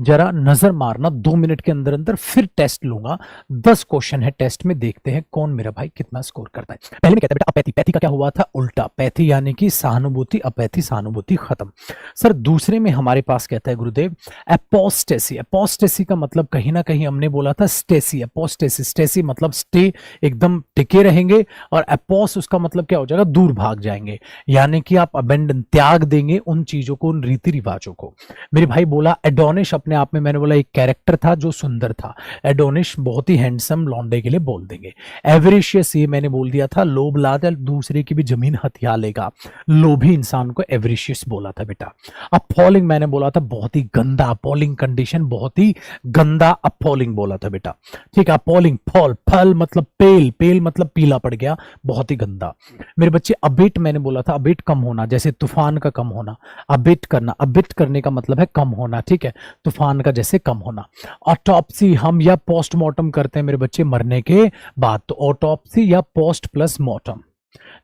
जरा नजर मारना 2 मिनट के अंदर अंदर, फिर टेस्ट लूंगा। 10 क्वेश्चन है टेस्ट में, देखते हैं कौन मेरा भाई कितना स्कोर करता है। पहले में कहता है बेटा अपैथी, पैथी का क्या हुआ था? उल्टा। पैथी यानी कि सहानुभूति, अपैथी सहानुभूति खत्म। सर दूसरे में हमारे पास कहता है गुरुदेव एपोस्टेसी। एपोस्टेसी का मतलब कहीं ना कहीं हमने बोला था स्टेसी। एपोस्टेसी, स्टेसी मतलब स्टे, एकदम टिके रहेंगे, और एपोस उसका मतलब क्या हो जाएगा? दूर भाग जाएंगे, यानी कि आप अबेंडन, त्याग देंगे उन चीजों को, उन रीति रिवाजों को। मेरे भाई बोला एडोनिश, अपने आप में मैंने बोला एक कैरेक्टर था जो सुंदर था। एडोनिश बहुत ही हैंडसम लौंडे के लिए बोल देंगे। एवरेशियस, ये मैंने बोल दिया था, लोभ लाद, दूसरे की भी जमीन हथिया लेगा, लोभी इंसान को एवरेशियस बोला था बेटा। अपॉलिंग मैंने बोला था बहुत ही गंदा, अपॉलिंग कंडीशन, बहुत ही गंदा, अपॉलिंग बोला था बेटा। ठीक है, अपॉलिंग, फॉल, फल मतलब पेल, पेल मतलब पीला पड़ गया, बहुत ही गंदा। मेरे बच्चे अबिट मैंने बोला था, अबिट कम होना, जैसे तूफान का कम होना। अबिट करना, अबिट करने का मतलब है कम होना, ठीक है, तूफान का जैसे कम होना। ऑटोप्सी हम या पोस्टमार्टम करते हैं मेरे बच्चे मरने के बाद, तो ऑटोप्सी या पोस्ट प्लस मॉर्टम।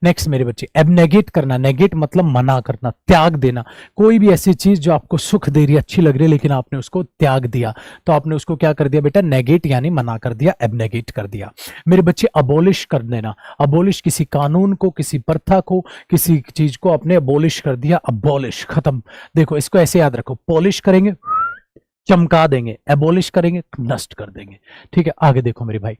नेक्स्ट मेरे बच्चे एबनेगेट करना, नेगेट मतलब मना करना, त्याग देना। कोई भी ऐसी चीज जो आपको सुख दे रही है, अच्छी लग रही है, लेकिन आपने उसको त्याग दिया, तो आपने उसको क्या कर दिया बेटा? नेगेट यानी मना कर दिया, एबनेगेट कर दिया। मेरे बच्चे अबोलिश कर देना, अबोलिश किसी कानून को, किसी प्रथा को, किसी चीज को आपने अबोलिश कर दिया, अबोलिश, खत्म। देखो इसको ऐसे याद रखो, पॉलिश करेंगे चमका देंगे, एबोलिश करेंगे नष्ट कर देंगे। ठीक है, आगे देखो मेरे भाई।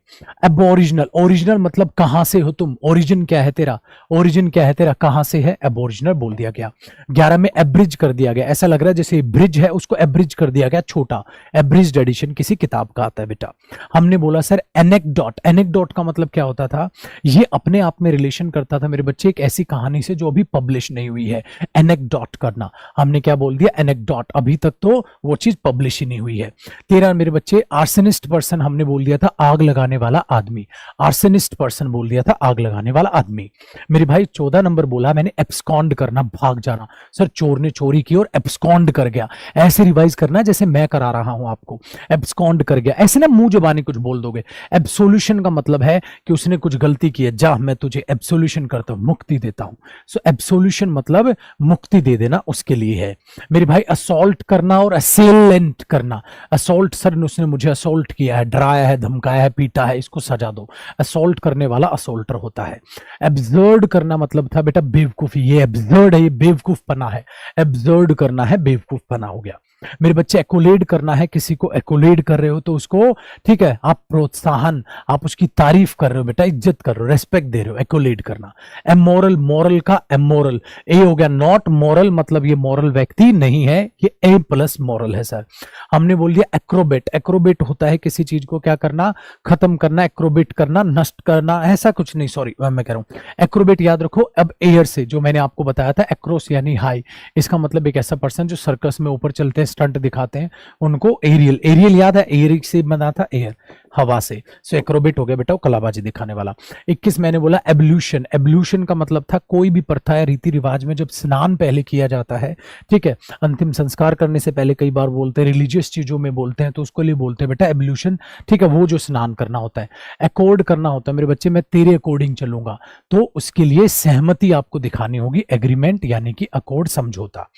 एबोरिजिनल, ओरिजिनल मतलब कहां से हो तुम, ओरिजिन क्या है तेरा, ओरिजिन क्या है तेरा, कहां से है, एबोरिजिनल बोल दिया गया। 11 में एब्रिज कर दिया गया, ऐसा लग रहा है जैसे ब्रिज है उसको एब्रिज कर दिया गया, छोटा, एब्रिज्ड एडिशन किसी किताब का आता है बेटा। हमने बोला सर एनेक्डोट, एनेक्डोट का मतलब क्या होता था? ये अपने आप में रिलेशन करता था मेरे बच्चे एक ऐसी कहानी से जो अभी पब्लिश नहीं हुई है, एनेक्डोट करना। हमने क्या बोल दिया? एनेक्डोट, अभी तक तो वो चीज पब्लिश ही नहीं हुई है। 13 मेरे बच्चे आर्सेनिस्ट पर्सन, हमने बोल दिया था आग लगाने वाला आदमी, आर्सेनिस्ट पर्सन बोल दिया था आग लगाने वाला आदमी। मेरे भाई 14 नंबर बोला मैंने एब्सकॉन्ड करना, भाग जाना। सर चोर ने चोरी की और एब्सकॉन्ड कर गया, ऐसे रिवाइज करना जैसे मैं करा रहा हूं आपको, एब्सकॉन्ड कर गया, ऐसे ना मुंह जुबानी कुछ बोल दोगे। एब्सोल्यूशन का मतलब है कि उसने कुछ गलती की है, जा मैं तुझे एब्सोल्यूशन करता हूं, मुक्ति देता हूं। सो एब्सोल्यूशन मतलब मुक्ति दे देना, उसके लिए है। मेरे भाई असॉल्ट करना और असेलेंट करना। असॉल्ट, सर उसने मुझे असॉल्ट किया है, डराया है, धमकाया है, पीटा है, इसको सजा दो। असॉल्ट करने वाला असॉल्टर होता है। एब्सर्ड करना मतलब था बेटा बेवकूफी, ये एब्सर्ड है, ये बेवकूफ पना है। एब्सर्ड करना है, बेवकूफ पना हो गया। मेरे बच्चे एक्कोलेड करना है, किसी को एक्कोलेड कर रहे हो तो उसको, ठीक है, आप प्रोत्साहन, आप उसकी तारीफ कर रहे हो बेटा, इज्जत कर रहे हो, रेस्पेक्ट दे रहे हो, एक्कोलेड करना। एमोरल, मोरल का एमोरल, ए हो गया, नॉट मोरल मतलब ये मोरल व्यक्ति नहीं है, ये ए प्लस मोरल है सर। हमने बोल दिया एक्रोबेट, एक्रोबेट होता है किसी चीज को क्या करना? खत्म करना, एक्रोबेट करना, नष्ट करना, ऐसा कुछ नहीं, सॉरी मैं कह रहा हूं एक्रोबेट याद रखो। अब एयर से, जो मैंने आपको बताया था एक्रोस यानी हाई, इसका मतलब एक ऐसा पर्सन जो सर्कस में ऊपर चलते हैं, स्टंट दिखाते हैं, उनको एरियल, एरियल याद है, एयर से बना था, एयर, हवा से। सो एक्रोबेट हो गया बेटा वो कलाबाजी दिखाने वाला। 21 मैंने बोला एब्ल्यूशन, एब्ल्यूशन का मतलब था कोई भी प्रथा या रीति रिवाज में जब स्नान पहले किया जाता है, ठीक है, अंतिम संस्कार करने से पहले, कई बार बोलते हैं रिलीजियस चीजों में बोलते हैं तो उसको लिए बोलते हैं बेटा एब्ल्यूशन, ठीक है, वो जो स्नान करना होता है। अकॉर्ड करना होता है मेरे बच्चे, मैं तेरे अकॉर्डिंग चलूंगा, तो उसके लिए सहमति आपको दिखानी होगी, एग्रीमेंट यानी कि अकॉर्ड, समझौता।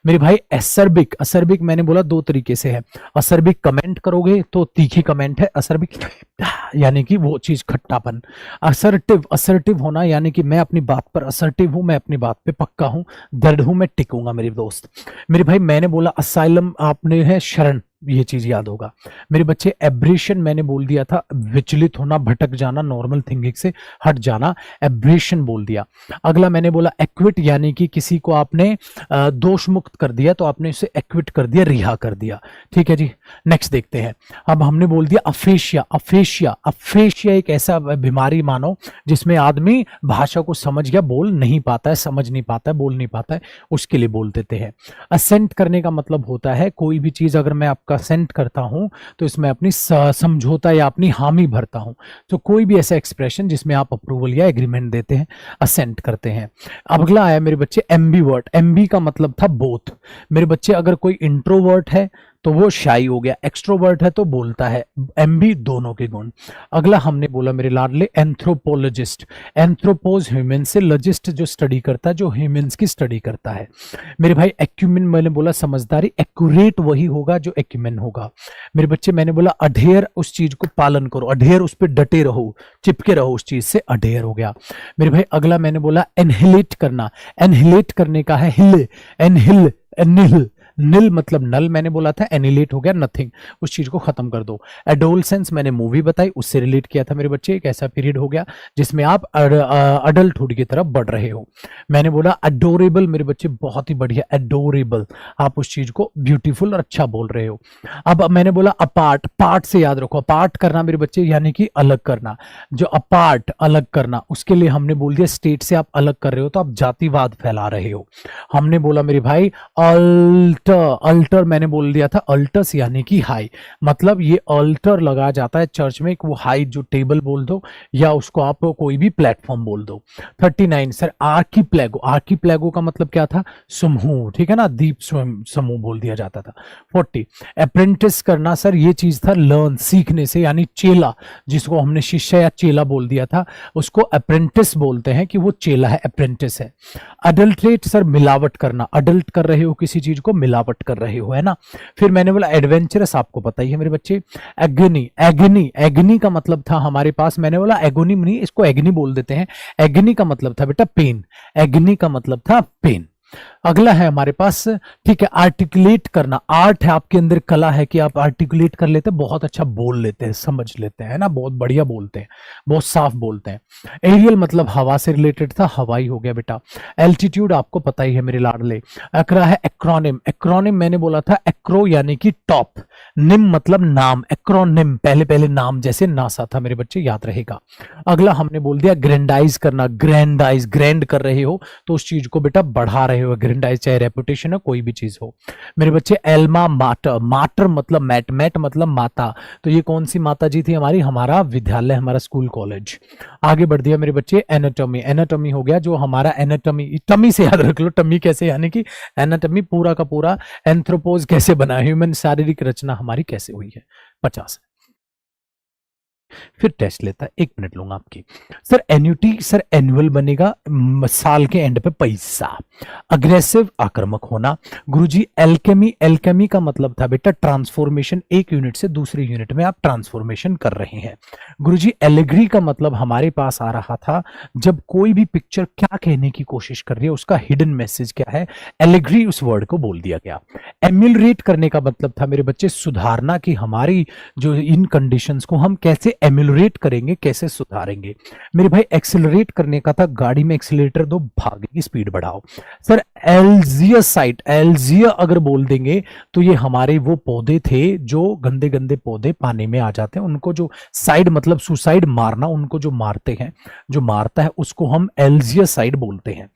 मेरे भाई असर्बिक, असर्बिक मैंने बोला दो तरीके से है। असर्बिक कमेंट करोगे तो तीखी कमेंट है, असर्बिक यानी कि वो चीज खट्टापन। असर्टिव, असर्टिव होना यानी कि मैं अपनी बात पर असर्टिव हूं, मैं अपनी बात पे पक्का हूं, दृढ़ हूं, मैं टिकूंगा मेरे दोस्त। मेरे भाई मैंने बोला असाइलम, आपने है शरण, ये चीज याद होगा। मेरे बच्चे एब्रेशन मैंने बोल दिया था विचलित होना, भटक जाना, नॉर्मल थिंकिंग से हट जाना, एब्रेशन बोल दिया। अगला मैंने बोला एक्विट, यानी कि किसी को आपने दोष मुक्त कर दिया तो आपने उसे एक्विट कर दिया, रिहा कर दिया। ठीक है जी, नेक्स्ट देखते हैं। अब हमने बोल दिया अफेशिया, अफेशिया, अफेशिया एक ऐसा बीमारी मानो जिसमें आदमी भाषा को समझ गया, बोल नहीं पाता है, समझ नहीं पाता है, बोल नहीं पाता है, उसके लिए बोल देते हैं। असेंट करने का मतलब होता है कोई भी चीज अगर मैं आपका असेंट करता हूं तो इसमें अपनी समझौता या अपनी हामी भरता हूं, तो कोई भी ऐसा एक्सप्रेशन जिसमें आप अप्रूवल या एग्रीमेंट देते हैं, असेंट करते हैं। अब अगला आया मेरे बच्चे एम्बीवर्ट, एम्बी का मतलब था बोथ। मेरे बच्चे अगर कोई इंट्रोवर्ट है तो वो शाई हो गया। एक्सट्रोवर्ट है तो बोलता है। एम बी दोनों के गुण। अगला हमने बोला मेरे लाडले एंथ्रोपोलॉजिस्ट। एंथ्रोपोज ह्यूमन से, लॉजिस्ट जो स्टडी करता है, जो ह्यूमंस की स्टडी करता है। मेरे भाई एक्यूमेन मैंने बोला समझदारी, एक्यूरेट वही होगा जो एक्यूमेन होगा। मेरे बच्चे मैंने बोला अडेयर, उस चीज को पालन करो, अडेयर उस पर डटे रहो, चिपके रहो उस चीज से, अडेयर हो गया। मेरे भाई अगला मैंने बोला एनहिलेट करना। एनहिलेट करने का है हिल, एनहिल, एनहिल, निल मतलब नल मैंने बोला था, एनिलेट हो गया नथिंग, उस चीज को खत्म कर दो। एडोलसेंस मैंने मूवी बताई, उससे रिलेट किया था मेरे बच्चे। एक ऐसा पीरियड हो गया जिसमें आप अडल्टहुड की तरफ बढ़ रहे हो। मैंने बोला अडोरेबल मेरे बच्चे, बहुत ही बढ़िया, अडोरेबल, आप उस चीज को ब्यूटीफुल और अच्छा बोल रहे हो। अब मैंने बोला अपार्ट, पार्ट से याद रखो, अपार्ट करना मेरे बच्चे यानी कि अलग करना। जो अपार्ट अलग करना, उसके लिए हमने बोल दिया स्टेट से आप अलग कर रहे हो तो आप जातिवाद फैला रहे हो। हमने बोला मेरे भाई अल्टर, अल्टर मैंने बोल दिया था, अल्टस यानी कि हाई, मतलब ये अल्टर लगाया जाता है चर्च में, वो हाई जो टेबल बोल दो या उसको आप कोई भी प्लेटफॉर्म बोल दो। 39 सर आर्कीप्लेगो, आर्कीप्लेगो का मतलब क्या था, समूह, ठीक है ना, दीप समूह बोल दिया जाता था। 40 अप्रेंटिस करना सर, ये चीज था लर्न, सीखने से, यानी चेला, जिसको हमने शिष्य या चेला बोल दिया था उसको अप्रेंटिस बोलते हैं, कि वो चेला है, अप्रेंटिस है। अडल्ट्रेट सर मिलावट करना, अडल्ट कर रहे हो किसी चीज को, मिलावट कर रहे हो, है ना। फिर मैंने बोला एडवेंचरस, आपको पता ही है मेरे बच्चे। एग्नी, एग्नी, एग्नी का मतलब था हमारे पास, मैंने बोला एगोनिम नहीं, इसको एग्नी बोल देते हैं। एग्नी का मतलब था बेटा पेन, एग्नी का मतलब था पेन। अगला है हमारे पास, ठीक है, आर्टिकुलेट करना, आर्ट है आपके अंदर, कला है कि आप आर्टिकुलेट कर लेते हैं, बहुत अच्छा बोल लेते हैं, समझ लेते हैं ना, बहुत बढ़िया बोलते हैं, बहुत साफ बोलते हैं। एरियल मतलब हवा से रिलेटेड था, हवाई हो गया बेटा। एल्टीट्यूड आपको पता ही है मेरे लाडले। अगला है एक्रोनिम, एक्रोनिम मैंने बोला था एक्रो यानी कि टॉप, निम मतलब नाम, एक्रोनिम पहले पहले नाम, जैसे नासा था मेरे बच्चे, याद रहेगा। अगला हमने बोल दिया ग्रैंडाइज करना, ग्रैंडाइज, ग्रैंड कर रहे हो तो उस चीज को बेटा बढ़ा रहे हो, ग्रैंडाइज, चाहे रेपुटेशन हो कोई भी चीज हो। मेरे बच्चे एल्मा माटर, माटर मतलब मैट, मैट मतलब माता, तो ये कौन सी माता जी थी हमारी, हमारा विद्यालय, हमारा स्कूल कॉलेज। आगे बढ़ दिया मेरे बच्चे एनाटॉमी, एनाटॉमी हो गया जो हमारा एनाटॉमी, टमी से याद रख लो, टमी कैसे यानी कि एनाटॉमी पूरा का पूरा, एंथ्रोपोज कैसे बना, ह्यूमन शारीरिक रचना हमारी कैसे हुई है। 50 फिर टेस्ट लेता है, 1 मिनट लूंगा आपकी। सर एन्युटी, सर एनुअल बनेगा, साल के एंड पे पैसा। अग्रेसिव आक्रामक होना। गुरुजी एल्केमी, एल्केमी का मतलब था बेटा ट्रांसफॉर्मेशन, एक यूनिट से दूसरी यूनिट में आप ट्रांसफॉर्मेशन कर रहे हैं। गुरुजी एलिग्री का मतलब हमारे पास आ रहा था जब कोई भी पिक्चर क्या कहने की कोशिश कर रही है, उसका हिडन मैसेज क्या है, एलिग्री उस वर्ड को बोल दिया गया। एम्यूलरेट करने का मतलब था मेरे बच्चे सुधारना, कि हमारी जो इन कंडीशंस को हम कैसे एम्यूलरेट करेंगे, कैसे सुधारेंगे। मेरे भाई एक्सेलरेट करने का था, गाड़ी में एक्सेलरेटर दो, भागे की स्पीड बढ़ाओ। सर एल्जिया साइट, एल्जिया अगर बोल देंगे तो ये हमारे वो पौधे थे जो गंदे गंदे पौधे पानी में आ जाते हैं, उनको जो साइड मतलब सुसाइड, मारना, उनको जो मारते हैं, जो मारता है उसको हम एल्जिया साइड बोलते हैं।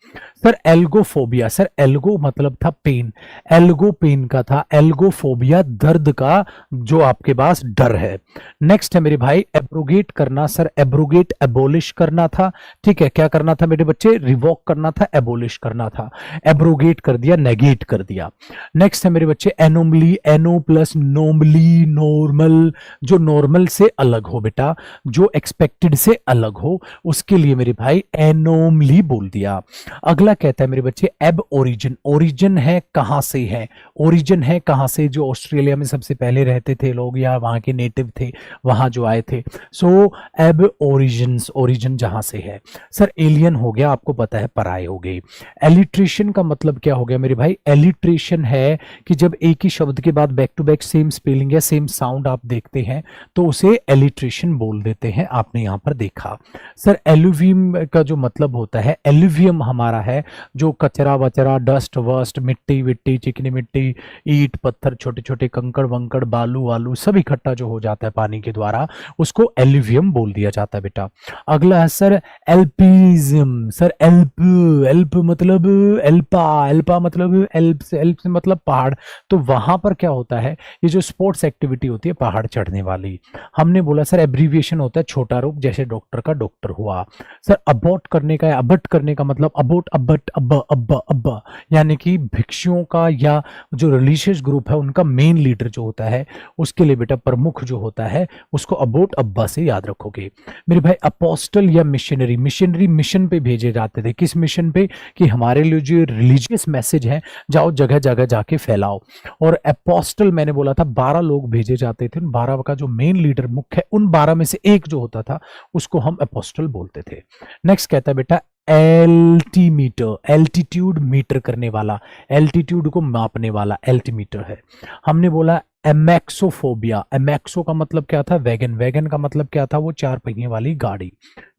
सर एल्गोफोबिया, सर एल्गो मतलब था पेन, एल्गो पेन का था, एल्गोफोबिया दर्द का जो आपके पास डर है। नेक्स्ट है मेरे भाई एब्रोगेट करना, सर एब्रोगेट एबोलिश करना था, ठीक है, क्या करना था मेरे बच्चे, रिवॉक करना था, एबोलिश करना था, एब्रोगेट कर दिया, नेगेट कर दिया। नेक्स्ट है मेरे बच्चे एनोमली, एनो प्लस नोमली, नॉर्मल, जो नॉर्मल से अलग हो बेटा, जो एक्सपेक्टेड से अलग हो, उसके लिए मेरे भाई एनोमली बोल दिया। अगला कहता है मेरे बच्चे एब ओरिजिन, ओरिजिन है कहां से है, ओरिजिन है कहां से, जो ऑस्ट्रेलिया में सबसे पहले रहते थे लोग या वहां के नेटिव थे, वहां जो आए थे, सो एब ओरिजिन्स, ओरिजिन जहां से है। सर एलियन हो गया, आपको पता है पराये हो गए। एलिट्रेशन का मतलब क्या हो गया मेरे भाई, एलिट्रेशन है कि जब एक ही शब्द के बाद back to back same spelling या सेम साउंड आप देखते हैं तो उसे एलिट्रेशन बोल देते हैं, आपने यहां पर देखा। सर एलुवियम का जो मतलब होता है, एलुवियम हमारा है जो कचरा वचरा, डस्ट वस्ट, मिट्टी विट्टी, चिकनी मिट्टी, ईट पत्थर, छोटे छोटे कंकड़ वंकड़, बालू वालू सब इकट्ठा जो हो जाता है पानी के द्वारा, उसको उसको एल्यूवियम बोल दिया जाता है बेटा। अगला है सर एल्पिज्म। सर एल्प, एल्प मतलब एल्पा, एल्पा मतलब एल्प से मतलब पहाड़। तो वहां पर क्या होता है, ये जो स्पोर्ट्स एक्टिविटी होती है पहाड़ चढ़ने वाली, हमने बोला सर एब्रीविएशन होता है छोटा रूप, जैसे डॉक्टर का डॉक्टर हुआ। सर अबॉट करने का या अबट करने का मतलब अबोट, अबट, अब्बा अब्बा अब्बा, यानी कि भिक्षुओं का या जो रिलीजियस ग्रुप है उनका मेन लीडर जो होता है, उसके लिए बेटा प्रमुख जो होता है उसको अबोट अब्बा से याद रखोगे। मेरे भाई अपोस्टल या मिशनरी, मिशनरी मिशन पे भेजे जाते थे। किस मिशन पे? कि हमारे लिए जो रिलीजियस मैसेज है जाओ जगह जगह जाके फैलाओ। और अपोस्टल मैंने बोला था 12 लोग भेजे जाते थे, उन 12 का जो मेन लीडर मुख्य है उन 12 में से एक जो होता था उसको हम अपोस्टल बोलते थे। नेक्स्ट कहता है बेटा एल्टीमीटर, एल्टीट्यूड मीटर करने वाला, एल्टीट्यूड को मापने वाला एल्टीमीटर है। हमने बोला एमैक्सोफोबिया, एमैक्सो का मतलब क्या था? वैगन, वैगन का मतलब क्या था? वो 4 पहिए वाली गाड़ी।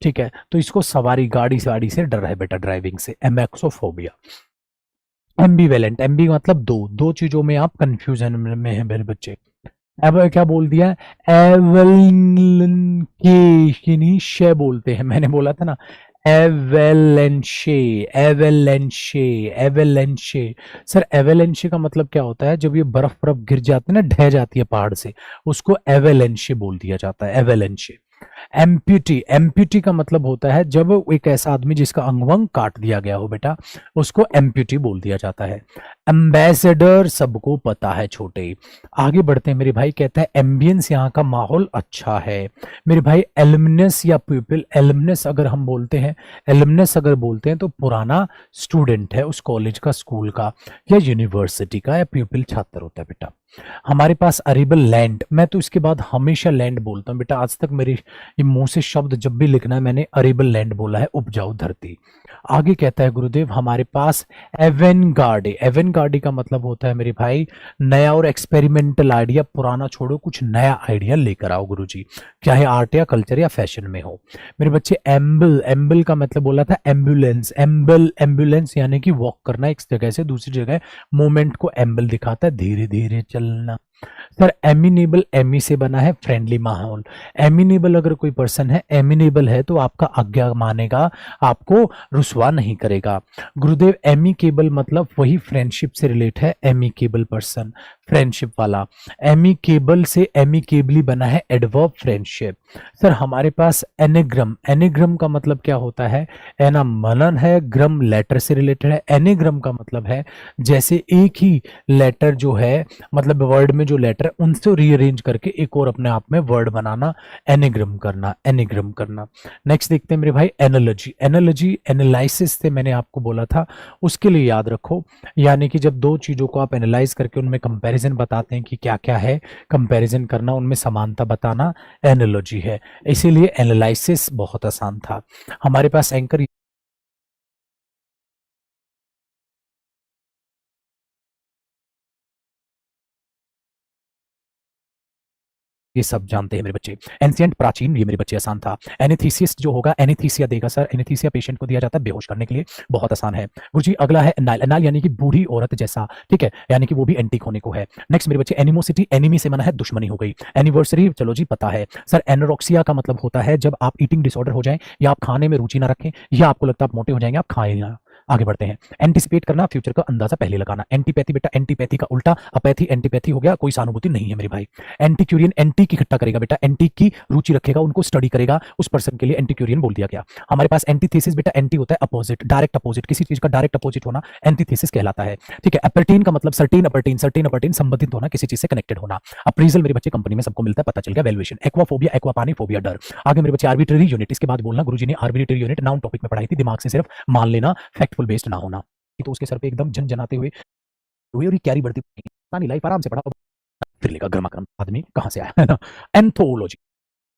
ठीक है, तो इसको सवारी गाड़ी साड़ी से डर है बेटा, ड्राइविंग से, एमैक्सोफोबिया। एम्बीवेलेंट, एम्बी मतलब दो, दो चीजों में आप कंफ्यूजन में है मेरे बच्चे। अब क्या बोल दिया? एवलशे बोलते हैं, मैंने बोला था ना एवेलेंशे, एवेलेंशे, एवेलेंशे। सर एवेलेंशे का मतलब क्या होता है? जब ये बर्फ बर्फ गिर जाती है ना, ढह जाती है पहाड़ से, उसको एवेलेंशे बोल दिया जाता है, एवेलेंशे। एम्प्यूटी, एम्प्यूटी का मतलब होता है जब एक ऐसा आदमी जिसका अंग वंग काट दिया गया हो बेटा, उसको एम्प्यूटी बोल दिया जाता है। एम्बेसडर सबको पता है छोटे। आगे बढ़ते हैं मेरे भाई, कहता है एम्बियंस, यहाँ का माहौल अच्छा है। मेरे भाई एलुमनस या प्यूपिल, एलुमनस अगर हम बोलते हैं, एलुमनस अगर बोलते हैं तो पुराना स्टूडेंट है उस कॉलेज का, स्कूल का या यूनिवर्सिटी का, या प्यूपिल छात्र होता है बेटा। हमारे पास अरेबल लैंड, मैं तो इसके बाद हमेशा लैंड बोलता हूं बेटा, आज तक मेरे ये मुंह से शब्द जब भी लिखना है मैंने अरेबल लैंड बोला है, उपजाऊ धरती। आगे कहता है गुरुदेव हमारे पास एवेनगार्डे, एवेनगार्डे का मतलब होता है मेरे भाई नया और एक्सपेरिमेंटल आइडिया, पुराना छोड़ो कुछ नया आइडिया लेकर आओ गुरुजी, चाहे आर्ट या कल्चर या फैशन में हो। मेरे बच्चे एम्बल, एम्बल का मतलब बोला था एम्बुलेंस, एम्बल, एम्बुलेंस यानी कि वॉक करना एक जगह से दूसरी जगह, मूवमेंट को एम्बल दिखाता है, धीरे धीरे चलना। सर एमिनेबल, एमी से बना है फ्रेंडली माहौल। एमिनेबल अगर कोई पर्सन है, एमिनेबल है तो आपका आज्ञा मानेगा, आपको रुसवा नहीं करेगा। गुरुदेव एमिकेबल मतलब वही फ्रेंडशिप से रिलेट है, एमिकेबल पर्सन फ्रेंडशिप वाला। एमिकेबल से एमिकेबली बना है एडवर्ब फ्रेंडशिप। सर हमारे पास एनेग्राम, एनेग्राम का मतलब क्या होता है? एना मनन है, ग्राम लेटर से रिलेटेड है। एनेग्राम का मतलब है जैसे एक ही लेटर जो है, मतलब वर्ड में जो लेटर है उनसे रीअरेंज करके एक और अपने आप में वर्ड बनाना, एनेग्राम करना, एनेग्राम करना। नेक्स्ट देखते हैं मेरे भाई एनालॉजी, एनालॉजी एनालिसिस से मैंने आपको बोला था, उसके लिए याद रखो, यानी कि जब दो चीजों को आप एनालाइज करके उनमें कंपैरिजन बताते हैं कि क्या क्या है, कंपैरिजन करना, उनमें समानता बताना, एनालॉजी है। इसीलिए एनालिसिस बहुत आसान था। हमारे पास एंकर, ये सब जानते हैं मेरे बच्चे। एंशिएंट प्राचीन, ये मेरे बच्चे आसान था। एनेस्थीसिस जो होगा, एनेस्थीसिया देगा सर, एनेस्थीसिया पेशेंट को दिया जाता है बेहोश करने के लिए, बहुत आसान है। गुरुजी अगला है एनाल, एनाल यानी कि बूढ़ी औरत जैसा, ठीक है, यानी कि वो भी एंटीक होने को है। नेक्स्ट मेरे बच्चे एनिमोसिटी, एनिमी से मना है दुश्मनी हो गई। एनिवर्सरी चलो जी पता है। सर एनोरेक्सिया का मतलब होता है जब आप ईटिंग डिसऑर्डर हो जाए, या आप खाने में रुचि ना रखें, या आपको लगता है आप मोटे हो जाएंगे, आप खाएं ना। आगे बढ़ते हैं, एंटिसिपेट करना, फ्यूचर का अंदाजा पहले लगाना। एंटीपैथी बेटा, एंटीपैथी का उल्टा अपैथी, एंटीपैथी हो गया, कोई सहानुभूति नहीं है मेरे भाई। एंटीक्यूरियन, एंटीक इकट्ठा करेगा बेटा, एंटीक की रुचि रखेगा, उनको स्टडी करेगा, उस पर्सन के लिए एंटीक्यूरियन बोल दिया गया। हमारे पास एंटीथेसिस बेटा, एंटी होता है अपोजिट, डायरेक्ट अपोजिट, किसी चीज का डायरेक्ट अपोजिट होना एंटीथेसिस कहलाता है। ठीक है, अपर्टीन का मतलब सर्टेन अपर्टीन, सर्टेन अपर्टीन संबंधित होना, किसी चीज से कनेक्टेड होना। अप्रीजल मेरे बच्चे कंपनी में सबको मिलता है, पता चल गया। वैल्यूएशन, एक्वाफोबिया, एक्वापानी फोबिया डर। आगे मेरे बच्चे आर्बिट्ररी यूनिट, इसके बाद बोलना गुरुजी ने आर्बिट्ररी यूनिट नाउन टॉपिक में पढ़ाई थी, दिमाग से सिर्फ मान लेना, फैक्टफुल बेस्ड ना होना। तो उसके सर पे एकदम झनझनाते हुए हुए और ये कैरी बढ़ती पानी लाइफ आराम से पढ़ा, फिर लेगा गर्मागर्म आदमी कहां से आया है ना। एंथोलॉजी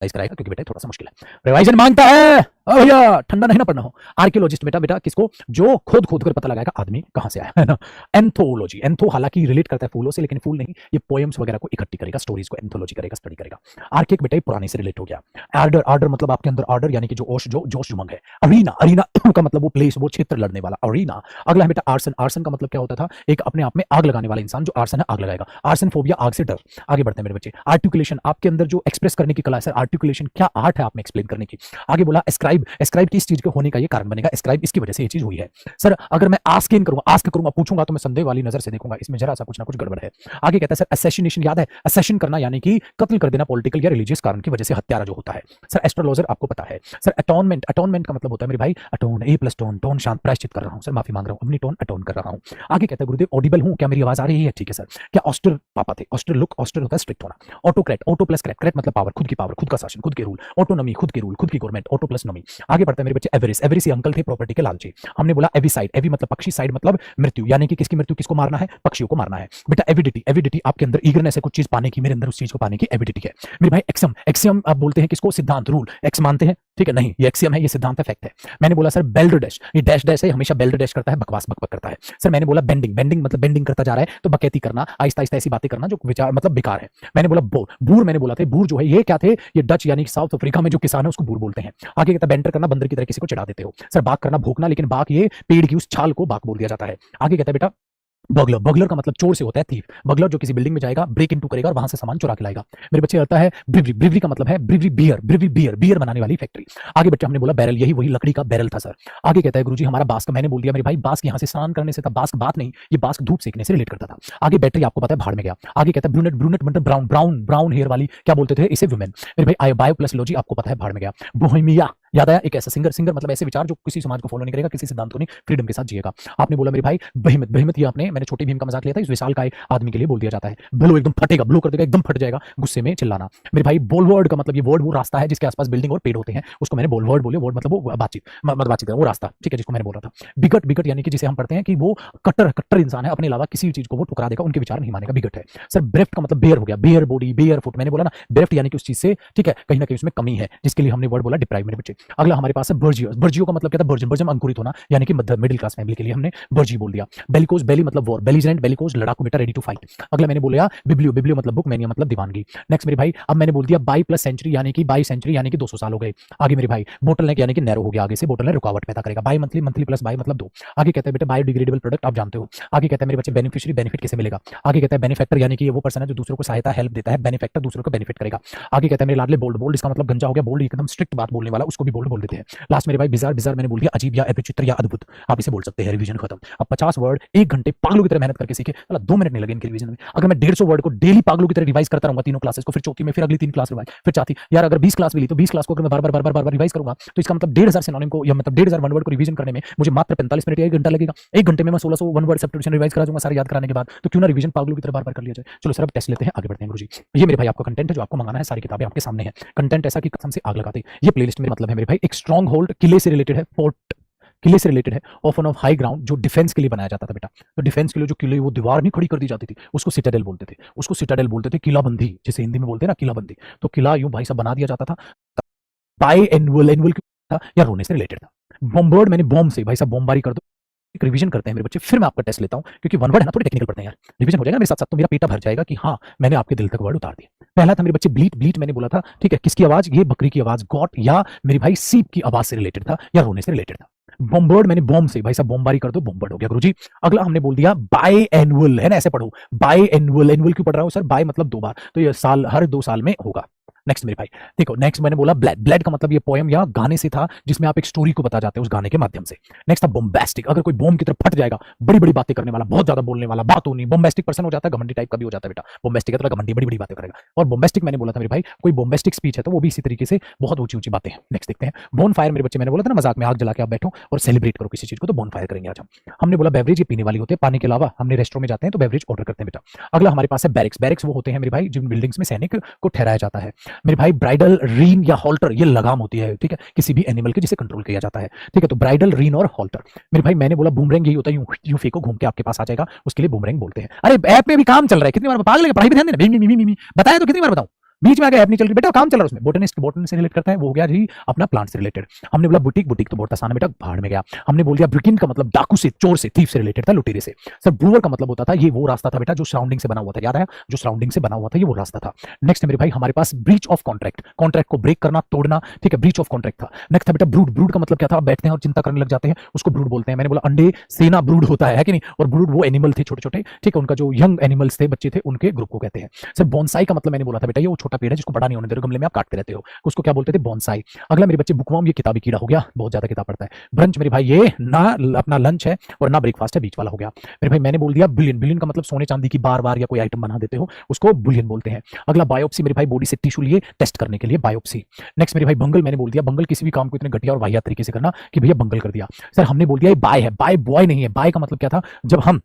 कराएगा क्योंकि बेटा थोड़ा सा मुश्किल है, रिवाइजन मांगता है। भैया ठंडा नहीं ना पड़ना हो। आर्कियोलॉजिस्ट बेटा बेटा किसको, जो खोद खोद कर पता लगाएगा आदमी कहां से आया है ना। एंथोलॉजी, एंथो हालांकि रिलेट करता है फूलों से, लेकिन फूल नहीं, ये पोएम्स वगैरह को इकट्ठी करेगा, स्टोरीज को एंथोलॉजी करेगा, स्टडी करेगा। आर्किक बेटा पुराने से रिलेट हो गया। आर्डर, आर्डर मतलब आपके अंदर आर्डर यानी कि जो ओश जो जोश जुमंग है। अरीना, अरीना का मतलब वो प्लेस, वो क्षेत्र लड़ने वाला, अरीना। अगला है बेटा आर्सन, आर्सन का मतलब क्या होता था, एक अपने आप में आग लगाने वाला इंसान, जो आर्सन है आग लगाएगा। आर्सन फोबिया, आग से डर। आगे बढ़ते हैं मेरे बच्चे। आर्टिकुलेशन, आपके अंदर जो एक्सप्रेस करने की कला है सर, आर्टिकुलेशन क्या आर्ट है आप में एक्सप्लेन करने की। आगे बोला एस्क्राइब, एस्क्राइब किस चीज के होने का ये कारण बनेगा, एस्क्राइब इसकी वजह से ये चीज हुई है। सर अगर मैं आस्क इन करूंगा, आस्क करूंगा, पूछूंगा तो मैं संदेह वाली नजर से देखूंगा, इसमें जरा सा कुछ ना कुछ गड़बड़ है। आगे कहता है सर असैसिनेशन, याद है असैसिन करना यानी कि कत्ल कर देना, पॉलिटिकल या रिलीजियस कारण की वजह से हत्यारा जो होता है। सर एस्ट्रोलॉजर आपको पता है। सर अटोनमेंट, अटोनमेंट का मतलब होता है मेरे भाई अटोन, ए प्लस टोन, टोन शांत, प्रायश्चित कर रहा हूं सर, माफी मांग रहा हूं, अपनी टोन अटोन कर रहा हूं। आगे कहता है गुरुदेव ऑडिबल हूं क्या, मेरी आवाज आ रही है, ठीक है सर। क्या ऑस्टर पापा थे, ऑस्टर लुक, ऑस्टर होता है स्ट्रिक्ट होना। Autocrat, auto plus crate, crate मतलब पावर, खुद की पावर, खुद का शासन, खुद के रूल। ऑटोनॉमी, खुद के रूल, खुद की गवर्नमेंट, ऑटो प्लस नॉमी। आगे बढ़ते हैं मेरे बच्चे एवरिस, एवरिस ये अंकल थे प्रॉपर्टी के लालची। हमने बोला एविसाइड, एवी मतलब पक्षी, साइड मतलब मृत्यु, यानी कि किसकी मृत्यु, किसको मारना है, पक्षियों को मारना है। बेटा एविडिटी, एविडिटी आपके अंदर ईगरनेस है कुछ चीज पाने की, मेरे अंदर उस चीज को पाने की एविडिटी है। मेरे भाई एक्सियम, एक्सियम आप बोलते हैं किसको, सिद्धांत, रूल। एक्स मानते हैं, ठीक है, नहीं ये एक्सियम है, ये सिद्धांत है, फैक्ट है। मैंने बोला सर बेल्ट डैश, ये डैश डैश है, हमेशा बेल्ट डैश करता है, बकवास बकबक करता है। सर मैंने बोला बेंडिंग, बेंडिंग मतलब बेंडिंग करता जा रहा है, तो बकैती करना, आहिस्ता आहिस्ता ऐसी बातें करना जो विचार मतलब बेकार है। मैंने बोला बोर, बूर मैंने बोला था, बूर जो है ये क्या थे, ये डच यानी कि साउथ अफ्रीका में जो किसान है उसको बूर बोलते हैं। आगे कहता है बेंटर करना, बंदर की तरह किसी को चढ़ा देते हो। सर बाग करना, भोंकना, लेकिन बाग ये पेड़ की उस छाल को बाग बोल दिया जाता है। आगे कहता है बेटा बगलर, बगलर का मतलब चोर से होता है, थीफ। बगलर जो किसी बिल्डिंग में जाएगा, ब्रेक इनटू करेगा और वहां से सामान चुरा के लाएगा। मेरे बच्चे आता है ब्रिवरी, ब्रिवरी का मतलब है brewery beer, brewery beer, beer बनाने वाली फैक्ट्री। आगे बच्चे हमने बोला बैरल, यही वही लकड़ी का बैरल था सर। आगे कहता है गुरुजी हमारा बास्क, मैंने बोल दिया मेरे भाई बास्क यहाँ से स्नान करने से था, बास्क बात नहीं, ये बास्क धूप सेकने से रिलेट करता था। आगे बैटरी आपको पता है भाड़ में गया। आगे कहता है ब्रूनेट, ब्रूनेट मतलब ब्राउन, ब्राउन ब्राउन हेयर वाली, क्या बोलते थे इसे, वुमेन। मेरे भाई बायो प्लस लॉजी आपको पता है भाड़ में गया। बोहेमिया याद आया, एक ऐसा सिंगर, सिंगर मतलब ऐसे विचार जो किसी समाज को फॉलो नहीं करेगा, किसी सिद्धांत को नहीं, फ्रीडम के साथ जिएगा। आपने बोला मेरे भाई बहिमत, बहिमत ये आपने, मैंने छोटे भीम का मजाक लिया था, इस विशाल काय आदमी के लिए बोल दिया जाता है। ब्लो एकदम फटेगा, ब्लो कर देगा, एकदम फट जाएगा, गुस्से में चिल्लाना। मेरे भाई बोलवर्ड का मतलब ये वर्ड वो रास्ता है जिसके आसपास बिल्डिंग और पेड़ होते हैं, उसको मैंने बोलवर्ड बोले, वर्ड मतलब वो बातचीत, मतलब बातचीत वो रास्ता, ठीक है, जिसको मैंने बोला था। बिगट, बिगट यानी कि जिसे हम पढ़ते हैं कि वो कट्टर, कट्टर इंसान है, अपने अलावा किसी चीज को वो ठुकरा देगा, उनके विचार नहीं मानेगा, बिगट है। सर ब्रेफ्ट का मतलब बेयर हो गया, बेयर बॉडी, बेयर फुट, मैंने बोला ना ब्रेफ्ट यानी कि उस चीज से, ठीक है, कहीं ना कहीं उसमें कमी है, जिसके लिए हमने वर्ड बोला डिप्राइव। मेरे बच्चे अगला हमारे पास है बर्जियो, बर्जियो का मतलब क्या था, बर्जन, बर्जन अंकुरित होना, यानी कि मध्य मिडिल क्लास फैमिली के लिए हमने बर्जी बोल दिया। बेलिकोज, बेली मतलब वॉर, बेलिजेंट, बेलिकोज लड़ाकू बेटा, रेडी टू फाइट। अगला मैंने बोला बिब्लियो, बिब्लियो मतलब बुक, मैनिया मतलब दीवानगी। नेक्स्ट मेरे भाई अब मैंने बोल दिया बाई प्लस सेंचुरी यानी कि बाई सेंचुरी यानी कि 200 साल हो गए। आगे मेरे भाई बोटल नेक यानी कि नैरो हो गया, आगे से बोटल नेक रुकावट पैदा करेगा। By monthly, monthly plus by मतलब 2। आगे कहते हैं बेटा बायोडिग्रेडेबल प्रोडक्ट, आप जानते हो। आगे कहते हैं मेरे बच्चे बेनिफिशियरी, बेनिफिट किसे मिलेगा। आगे कहता है बेनिफैक्टर यानी कि ये वो पर्सन है जो दूसरों को सहायता हेल्प देता है, बेनिफैक्टर दूसरों को बेनिफिट करेगा। आगे कहता है मेरे लाडले बोल्ड, बोल्ड इसका मतलब गंजा हो गया, बोल्ड एकदम स्ट्रिक्ट बात बोलने वाला, उसको भी बोल्ड बोल देते हैं। लास्ट मेरे भाई बिजार, बिजार मैंने बोल दिया अजीब या विचित्र या अद्भुत, आप इसे बोल सकते हैं। रिवीजन खत्म। अब 50 वर्ड 1 घंटे पागलों की तरह मेहनत करके सीखे, मतलब 2 मिनट नहीं लगे इनके रिवीजन में। अगर मैं 150 वर्ड को डेली पागलों की तरह रिवाइज करता रहूंगा तीनों क्लासेस को, फिर चौथी में फिर अगली 3 क्लास रिवाइज, फिर चौथी, यार अगर 20 क्लास मिली तो 20 क्लास को अगर मैं बार-बार रिवाइज करूंगा तो इसका मतलब 1,500 सिनोनिम को या मतलब 1,500 वन वर्ड को रिवीजन करने में मुझे मात्र 45 मिनट या 1 घंटा लगेगा। 1 घंटे में मैं 1600 वन वर्ड सब्स्टिट्यूशन रिवाइज करा दूंगा सारे याद कराने के बाद, तो क्यों ना रिवीजन पागलों की तरह बार-बार कर लिया जाए। चलो सर अब टेस्ट लेते हैं, आगे बढ़ते हैं गुरुजी। ये मेरे भाई आपका कंटेंट है जो आपको मंगाना है, सारी किताबें आपके सामने है। कंटेंट ऐसा कि कसम से आग लगाते। ये प्लेलिस्ट में मतलब है मेरे भाई एक स्ट्रॉन्ग होल्ड, किले से रिलेटेड है, फोर्ट किले से रिलेटेड है, ऑफन ऑफ हाई ग्राउंड जो डिफेंस के लिए बनाया जाता था बेटा। तो डिफेंस के लिए जो किले वो दीवार नहीं खड़ी कर दी जाती थी उसको सिटाडेल बोलते थे, उसको सिटाडेल बोलते थे, किलाबंदी जिसे हिंदी में बोलते हैं ना किलाबंदी। तो किला यूं भाई साहब बना दिया जाता था। बाई एनुअल, एनुअल क्यों था, या रोने से रिलेटेड था। बॉम्बर्ड मैंने बॉम्ब से, भाई साहब बॉम्बारी कर दो। एक रिवीजन करते हैं मेरे बच्चे, फिर मैं आपका टेस्ट लेता हूं, क्योंकि वन वर्ड है ना, थोड़ी टेक्निकल पढ़ते हैं यार, रिवीजन हो जाएगा मेरे साथ साथ तो मेरा पेटा भर जाएगा कि हाँ मैंने आपके दिल तक वर्ड उतार दिया। पहला था मेरे बच्चे ब्लीट, ब्लीट मैंने बोला था, ठीक है, किसकी आवाज, ये बकरी की आवाज, गॉट या मेरे भाई सीप की आवाज से रिलेटेड था, या रोने से रिलेटेड था। बॉम्बर्ड मैंने बॉम्ब से, भाई साहब बॉम्बारी कर दो, बॉम्बर्ड हो गया गुरुजी। अगला हमने बोल दिया बाय एनुअल, है ना, ऐसे पढ़ो बाय एनुअल, एनुअल क्यों पढ़ रहा हूं सर, बाय मतलब 2 बार, तो ये साल, हर 2 साल में होगा। नेक्स्ट मेरे भाई देखो, नेक्स्ट मैंने बोला ब्लैड, ब्लैड का मतलब ये पोएम या गाने से था जिसमें आप एक स्टोरी को बता जाते हैं उस गाने के माध्यम से। नेक्स्ट था बॉम्बास्टिक, अगर कोई बॉम्ब की तरफ फट जाएगा, बड़ी बड़ी बातें करने वाला, बहुत ज्यादा बोलने वाला, बात नहीं, बॉम्बास्टिक पर्सन हो जाता है, घमंडी टाइप का भी हो जाता है बेटा। बॉम्बास्टिक है तो घमंडी, बड़ी बड़ी बातें करेगा। और बॉम्बास्टिक मैंने बोला था मेरे भाई कोई बॉम्बास्टिक स्पीच है तो वो भी इसी तरीके से बहुत ऊंची ऊंची बातें हैं। नेक्स्ट देखते हैं बोन फायर, मेरे बच्चे मैंने बोला था ना मजाक में आग जला के आप बैठो और सेलिब्रेट करो किसी चीज को, तो बोन फायर करेंगे आज हम। हमने बोला बेवरेज ये पीने वाली होते हैं, पानी के अलावा हमने रेस्टोरेंट में जाते हैं तो बेवरेज ऑर्डर करते हैं बेटा। अगला हमारे पास है बैरिक्स, बैरिक्स वो होते हैं मेरे भाई जिन बिल्डिंग्स में सैनिक को ठहराया जाता है। मेरे भाई ब्राइडल, रीन या हॉल्टर ये लगाम होती है, ठीक है, किसी भी एनिमल की जिसे कंट्रोल किया जाता है, ठीक है, तो ब्राइडल, रीन और हॉल्टर। मेरे भाई मैंने बोला बूमरैंग यही होता है, यूं फेंको घूम के आपके पास आ जाएगा, उसके लिए बूमरैंग बोलते हैं। अरे ऐप में भी काम चल रहा है, कितनी बार पागल है, पढ़ाई पे ध्यान देना, बताया तो कितनी बार बताऊं, बीच में आ गया ऐप नहीं चल रही, बेटा काम चल रहा है उसमें, बोटनिस्ट बोटनी से रिलेट करता है, वो हो गया जी अपना प्लांट से रिलेटेड। हमने बोला बुटीक, बुटीक तो बहुत आसान है बेटा, भाड़ में गया। हमने बोल दिया ब्रिकिन का मतलब डाकू से, चोर से, थीफ से रिलेटेड था, लुटेरे से। सर ब्रूअर का मतलब होता था ये वो रास्ता था बेटा जो सराउंडिंग से बना हुआ था, याद है, जो सराउंडिंग से बना हुआ था ये वो रास्ता था। नेक्स्ट मेरे भाई हमारे पास ब्रीच ऑफ कॉन्ट्रैक्ट, कॉन्ट्रैक्ट को ब्रेक करना, तोड़ना, ठीक है, ब्रीच ऑफ कॉन्ट्रैक्ट था। नेक्स्ट था बेटा ब्रूड, ब्रूड का मतलब क्या था, बैठते हैं और चिंता करने लग जाते हैं, उसको ब्रूड बोलते हैं। मैंने बोला अंडे सेना ब्रूड होता है कि नहीं, और ब्रूड वो एनिमल थे छोटे छोटे, ठीक है, उनका जो यंग एनिमल्स थे, बच्चे थे, उनके ग्रुप को कहते हैं। सर बोनसाई का मतलब मैंने बोला था बेटा ये वो छोटा पेड़ है जिसको बड़ा नहीं होने दे रहे, गमले में आप काटते रहते हो, उसको क्या बोलते थे, बोनसाई। अगला मेरे बच्चे बुकवाम, ये किताबी कीड़ा हो गया, बहुत ज्यादा किताब पढ़ता है। ब्रंच मेरे भाई ये ना अपना लंच है और ना ब्रेकफास्ट है, बीच वाला हो गया। मेरे भाई मैंने बोल दिया बिलियन, बिलियन का मतलब सोने चांदी की बार बार या कोई आइटम बना देते हो उसको बुलियन बोलते हैं। अगला बायोप्सी मेरे भाई बॉडी से टिश्यू लिए टेस्ट करने के लिए बायोप्सी। नेक्स्ट मेरे भाई बंगल, मैंने बोल दिया बंगल किसी भी काम को इतने घटिया और वाहियात तरीके से करना कि भैया बंगल कर दिया। सर हमने बोल दिया ये बाय है, बाय बॉय नहीं है। बाय का मतलब क्या था, जब हम